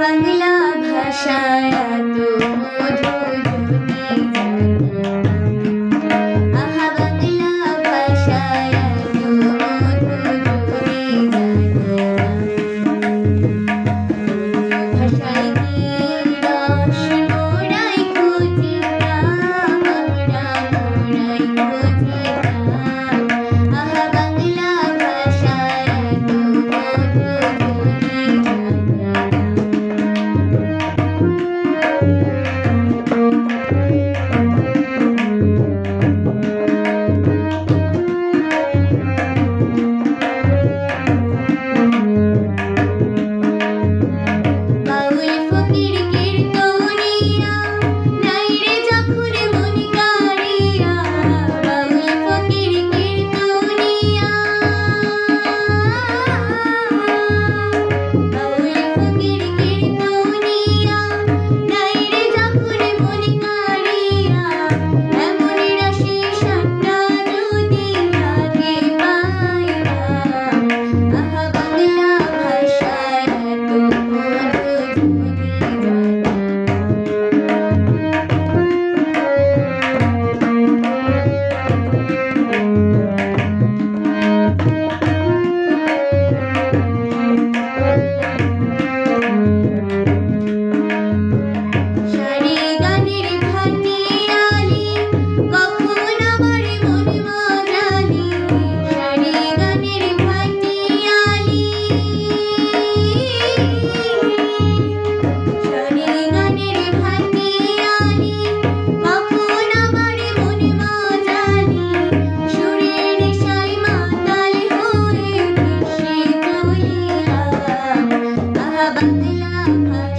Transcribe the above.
বাংলা ভাষায় এত মধু যদি জানা, আহা বাংলা ভাষায় এত মধু যদি জানা, ভাষায় কি রস মোরাই খুঁজি প্রাণ, আমরা মোরাই খুঁজি প্রাণ, আহা বাংলা ভাষায় এত মধু যদি জানা। বাউল ফকির কীর্তনীয়া নাই রে যখন মন কাড়িয়া, বাউল ফকির কীর্তনীয়া, বাউল ফকির কীর্তনীয়া নাই রে যখন মন কাড়িয়া, এমন রাশি সাতটা যদি আগে পাইয়া, আহা বাংলা ভাষায় এত মধু যদি জানা। সারি গানের ভাটিয়ালি কখন আমার মন মজালি, সারি গানের ভাটিয়ালি, সারি গানের ভাটিয়ালি কখন আমার মন মজালি, সুরের নেশায় মাতাল হয়ে ভেসে চলিলাম, আহা বাংলা ভাষা।